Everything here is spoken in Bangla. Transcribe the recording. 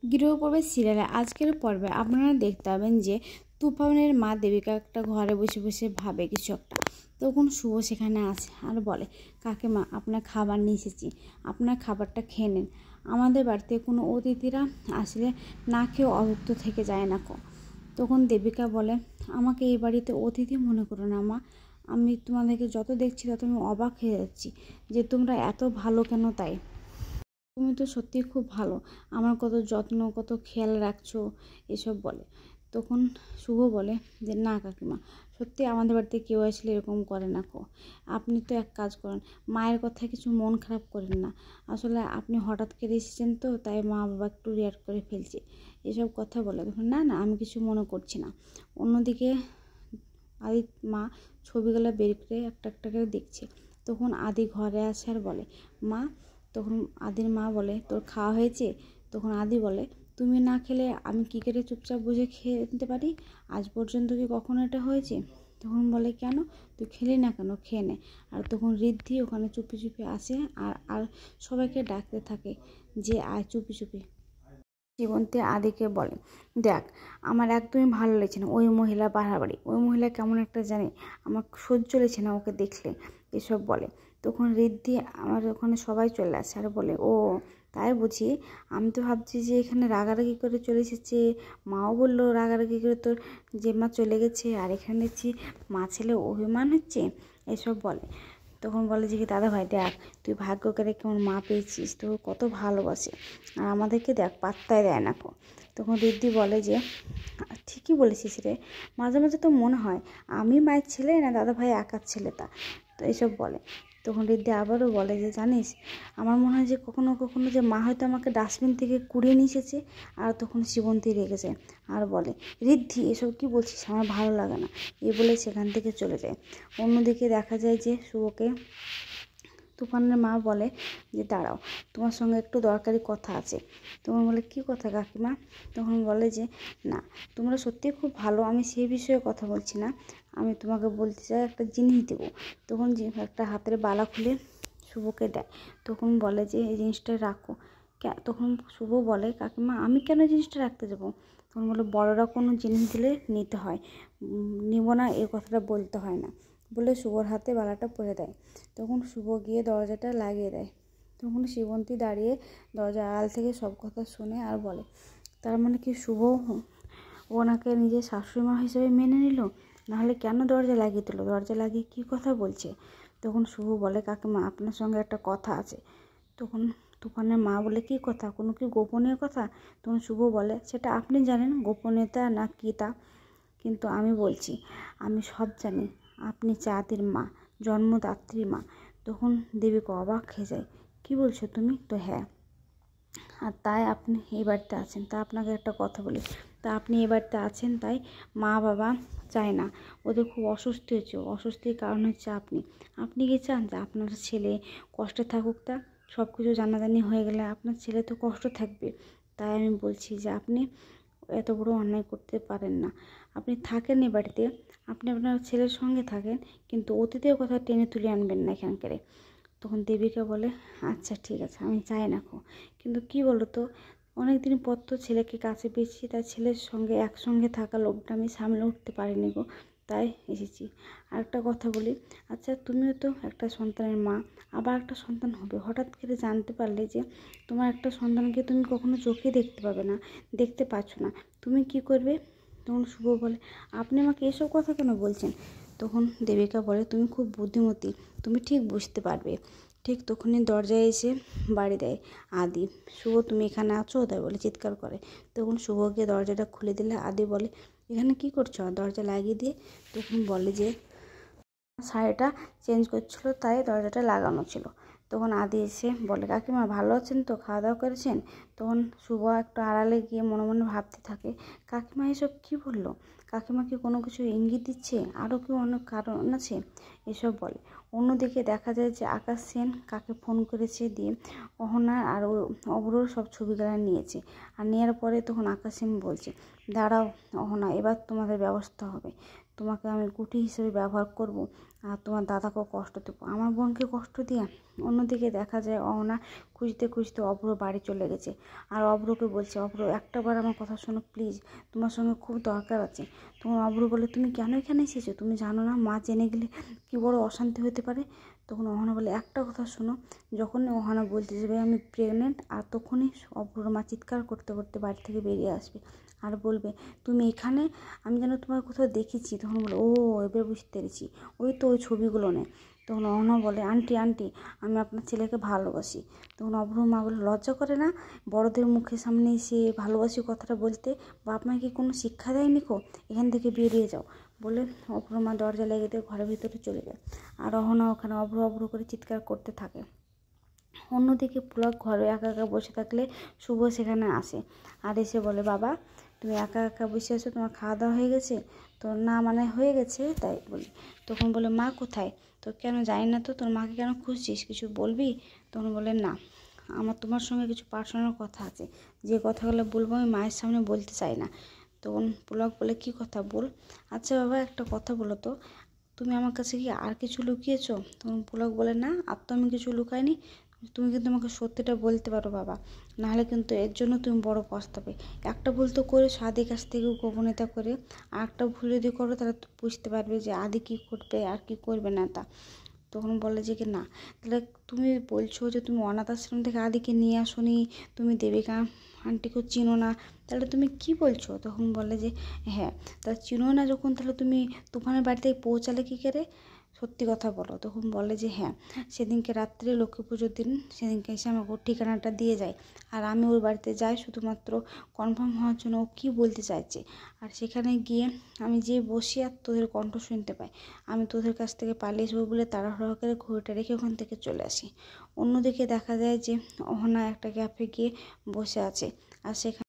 গৃহপ্রবেশ সিরিয়ালে আজকের পর্বে আপনারা দেখতে পাবেন যে তুফানের মা দেবিকা একটা ঘরে বসে বসে ভাবে কিছু একটা। তখন শুভ সেখানে আছে আর বলে, কাকিমা আপনার খাবার নিয়ে এসেছি, আপনার খাবারটা খেয়ে নিন। আমাদের বাড়িতে কোনো অতিথিরা আসলে না খেয়ে অভুক্ত থেকে যায় না কো। তখন দেবিকা বলে, আমাকে এই বাড়িতে অতিথি মনে করো না মা, আমি তোমাদেরকে যত দেখছি তত আমি অবাক হয়ে যাচ্ছি যে তোমরা এত ভালো কেন। তাই তুমি তো সত্যিই খুব ভালো, আমার কত যত্ন কত খেয়াল রাখছো এসব বলে। তখন শুভ বলে যে, না কাকিমা, সত্যি আমাদের বাড়িতে কেউ আসলে এরকম করে না কো। আপনি তো এক কাজ করেন, মায়ের কথা কিছু মন খারাপ করেন না। আসলে আপনি হঠাৎ করে এসেছেন তো, তাই মা বাবা একটু রিয়াক্ট করে ফেলছে এসব কথা বলে। তখন না না, আমি কিছু মনে করছি না। অন্যদিকে আদি মা ছবিগুলো বের করে একটা একটা করে দেখছে। তখন আদি ঘরে আসে আর বলে, মা। তখন আদির মা বলে, তোর খাওয়া হয়েছে? তখন আদি বলে, তুমি না খেলে আমি কী করে চুপচাপ বুঝে খেয়ে নিতে পারি? আজ পর্যন্ত কি কখনো এটা হয়েছে? তখন বলে, কেন তুই খেলি না কেন, খেয়ে নে। আর তখন ঋদ্ধি ওখানে চুপি চুপি আসে আর আর সবাইকে ডাকতে থাকে যে আয় চুপি চুপি। জীবন্তী আদিকে বলে, দেখ আমার একদমই ভালো লাগছে না ওই মহিলা বাড়াবাড়ি, ওই মহিলা কেমন একটা জানি, আমার সহ্য লাগছে না ওকে দেখলে এসব বলে। তখন ঋদ্ধি আমার ওখানে সবাই চলে আসে আর বলে, ও তাই বুঝি, আমি তো ভাবছি যে এখানে রাগারাগি করে চলে এসেছে, মাও বললো রাগারাগি করে তোর যে মা চলে গেছে, আর এখানে দেখছি মা ছেলে অভিমান হচ্ছে এসব বলে। তখন বলে যে, কি দাদা ভাই দেখ, তুই ভাগ্য করে কেমন মা পেয়েছিস, তোর কত ভালোবাসে, আর আমাদেরকে দেখ পাত্তাই দেয় না কো। তখন ঋদ্ধি বলে যে, ঠিকই বলেছিস রে, মাঝে মাঝে তো মনে হয় আমি মায়ের ছেলে না দাদা ভাই একার ছেলে তা। তো এইসব বলে। তখন ঋদ্ধি আবারও বলে যে, জানিস আমার মনে হয় যে কখনো কখনো যে মা হয়তো আমাকে ডাস্টবিন থেকে কুড়িয়ে নিয়ে এসেছে। আর তখন শিবন্তী রেগে যায় আর বলে, ঋদ্ধি এসব কি বলছিস, আমার ভালো লাগে না, এ বলে সেখান থেকে চলে যায়। অন্যদিকে দেখা যায় যে শুভকে তুফানের মা বলে যে, দাঁড়াও, তোমার সঙ্গে একটু দরকারি কথা আছে। তখন বলে, কী কথা কাকিমা? তখন বলে যে, না তোমরা সত্যিই খুব ভালো, আমি সেই বিষয়ে কথা বলছি না, আমি তোমাকে বলতে চাই একটা জিনিস দেবো। তখন যে একটা হাতের বালা খুলে শুভকে দেয়। তখন বলে যে, এই জিনিসটা রাখো। তখন শুভ বলে, কাকিমা আমি কেন জিনিসটা রাখতে যাবো? তখন বলে, বড়রা কোনো জিনিস দিলে নিতে হয়, নিব না এই কথাটা বলতে হয় না বলে শুভর হাতে বালাটা পরে দেয়। তখন শুভ গিয়ে দরজাটা লাগিয়ে দেয়। তখন শিবন্তী দাঁড়িয়ে দরজার আড়াল থেকে সব কথা শুনে আর বলে, তার মানে কি শুভ ওনাকে নিজের শাশুড়ি মা হিসেবে মেনে নিল? নাহলে কেন দরজা লাগিয়ে দিল? দরজা লাগিয়ে কী কথা বলছে? তখন শুভ বলে, কাকিমা আপনার সঙ্গে একটা কথা আছে। তখন তুফানের মা বলে, কী কথা, কোনো কি গোপনীয় কথা? তখন শুভ বলে, সেটা আপনি জানেন গোপনীয়তা না কী তা, কিন্তু আমি বলছি আমি সব জানি, আপনি চাঁদের মা, জন্মদাত্রী মা। তখন দেবীকে অবাক হয়ে যায়, কী বলছো তুমি? তো হ্যাঁ, আর তাই আপনি এই বাড়িতে আছেন, তা আপনাকে একটা কথা বলি, তা আপনি এই বাড়িতে আছেন তাই মা বাবা চায় না, ওদের খুব অস্বস্তি হচ্ছে, অস্বস্তির কারণ হচ্ছে আপনি। আপনি কি চান যে আপনার ছেলে কষ্টে থাকুক? তা সব কিছু জানাজানি হয়ে গেলে আপনার ছেলে তো কষ্ট থাকবে। তাই আমি বলছি যে আপনি এত বড় অন্যায় করতে পারেন না। আপনি থাকেন এ বাড়িতে, আপনি আপনার ছেলের সঙ্গে থাকেন, কিন্তু অতীতের কথা টেনে তুলে আনবেন না এখানকারে। তখন দেবিকা বলে, আচ্ছা ঠিক আছে, আমি চাই না খো, কিন্তু কি বলো তো, অনেক দিন পর তো ছেলেকে কাছে পেয়েছি, তাই ছেলের সঙ্গে একসঙ্গে থাকা লোকটা আমি সামলে উঠতে পারিনি গো, তাই এসেছি। আর একটা কথা বলি, আচ্ছা তুমিও তো একটা সন্তানের মা, আবার একটা সন্তান হবে, হঠাৎ করে জানতে পারলে যে তোমার একটা সন্তানকে তুমি কখনো চোখে দেখতে পাবে না, দেখতে পাচ্ছ না, তুমি কি করবে? তখন শুভ বলে, আপনি আমাকে এসব কথা কেন বলছেন? তখন দেবিকা বলে, তুমি খুব বুদ্ধিমতী, তুমি ঠিক বুঝতে পারবে। ঠিক তখনই দরজায় এসে বাড়ি দেয় আদি। শুভ তুমি এখানে আছো? তাই বলে চিৎকার করে। তখন শুভ গিয়ে দরজাটা খুলে দিলে আদি বলে, এখানে কি করছো? দরজা লাগিয়ে দিয়ে তখন বলে যে, শাড়িটা চেঞ্জ করছিল তাই দরজাটা লাগানো ছিল। তখন আদি এসে বলে, কাকিমা ভালো আছেন তো, খাওয়া দাওয়া করেছেন? তখন শুভ একটু আড়ালে গিয়ে মনে মনে ভাবতে থাকে, কাকিমা এসব কি বললো? কাকিমা কি কোনো কিছু ইঙ্গিত দিচ্ছে, আরও কি অনেক কারণ আছে এসব বলে। অন্যদিকে দেখা যায় যে আকাশ সেন কাকে ফোন করেছে দিয়ে অহনা আর অব্রর সব ছবিগুলো নিয়েছে। আর নেওয়ার পরে তখন আকাশ সেন বলছে, দাঁড়াও অহনা, এবার তোমাদের ব্যবস্থা হবে, তোমাকে আমি কুঠি হিসেবে ব্যবহার করব আর তোমার দাদাকেও কষ্ট দেবো, আমার বোনকে কষ্ট দিয়া। অন্যদিকে দেখা যায় অহনা খুঁজতে খুঁজতে অভ্র বাড়ি চলে গেছে। আর অভ্রকে বলছে, অভ্র একটাবার আমার কথা শোনো প্লিজ, তোমার সঙ্গে খুব দরকার আছে। তখন অভ্র বলে, তুমি কেন এখানে এসেছো? তুমি জানো না মা জেনে গেলে কী বড় অশান্তি হতে পারে? তখন অহনা বলে, একটা কথা শোনো। যখন অহনা বলতে যাবে আমি প্রেগনেন্ট, আর তখনই অভ্রর মা চিৎকার করতে করতে বাড়ি থেকে বেরিয়ে আসবে আর বলবে, তুমি এখানে, আমি যেন তোমার কোথাও দেখেছি। তখন বলে, ও এবার বুঝতে পেরেছি, ওই তো ওই ছবিগুলো নেই। তখন অহনা বলে, আন্টি আন্টি আমি আপনার ছেলেকে ভালোবাসি। তখন অভ্র মা বলে, লজ্জা করে না বড়দের মুখের সামনে এসে ভালোবাসি কথাটা বলতে? বাপ মাকে কোনো শিক্ষা দেয়নি কো? এখান থেকে বেরিয়ে যাও বলে অভ্র মা দরজা লেগে দিয়ে ঘরের ভিতরে চলে যায়। আর অহনা ওখানে অভ্র অভ্র করে চিৎকার করতে থাকে। অন্যদিকে পুলক ঘরে একা একা বসে থাকলে শুভ সেখানে আসে আর এসে বলে, বাবা তুমি একা একা বসে আছো, তোমার খাওয়া দাওয়া হয়ে গেছে? তো না মানে হয়ে গেছে তাই বলি। তখন বলে, মা কোথায়? তো কেন জানি না তো, তোর মাকে কেন খুঁজছিস, কিছু বলবি? তখন বলে, না আমার তোমার সঙ্গে কিছু পার্সোনাল কথা আছে, যে কথাগুলো বলবো আমি মায়ের সামনে বলতে চাই না। তখন পুলক বলে, কি কথা বল? আচ্ছা বাবা একটা কথা বলো তো, তুমি আমার কাছে কি আর কিছু লুকিয়েছো? তখন পুলক বলে, না আর তো আমি কিছু লুকাইনি, তুমি কিন্তু আমাকে সত্যিটা বলতে পারো বাবা, নাহলে কিন্তু এর জন্য তুমি বড় পস্তাবে। একটা ভুল তো করে আদির কাছ থেকে গোপনীয়তা করে, আর একটা ভুল যদি করো তাহলে তো বুঝতে পারবে যে আদি কী করবে আর কি করবে না তা। তখন বলে যে কি না, তাহলে তুমি বলছো যে তুমি অনাথ আশ্রম থেকে আদিকে নিয়ে আসোনি, তুমি দেবিকা আন্টিকেও চিনো না, তাহলে তুমি কি বলছো? তখন বলে যে হ্যাঁ, তা চিনো না যখন তাহলে তুমি তুফানের বাড়িতে পৌঁছালে কী করে, সত্যি কথা বলো। তখন বলে যে হ্যাঁ, সেদিনকে রাত্রে লক্ষ্মী পুজোর দিন সেদিনকে এসে আমাকে ওর ঠিকানাটা দিয়ে যায়, আর আমি ওর বাড়িতে যাই শুধুমাত্র কনফার্ম হওয়ার জন্য ও কী বলতে চাইছে। আর সেখানে গিয়ে আমি যে বসি আর তোদের কণ্ঠ শুনতে পাই, আমি তোদের কাছ থেকে পালিয়ে যাবো বলে তাড়াহুড়ো করে ঘড়িটা রেখে ওখান থেকে চলে আসি। অন্যদিকে দেখা যায় যে অহনা একটা ক্যাফে গিয়ে বসে আছে, আর সেখানে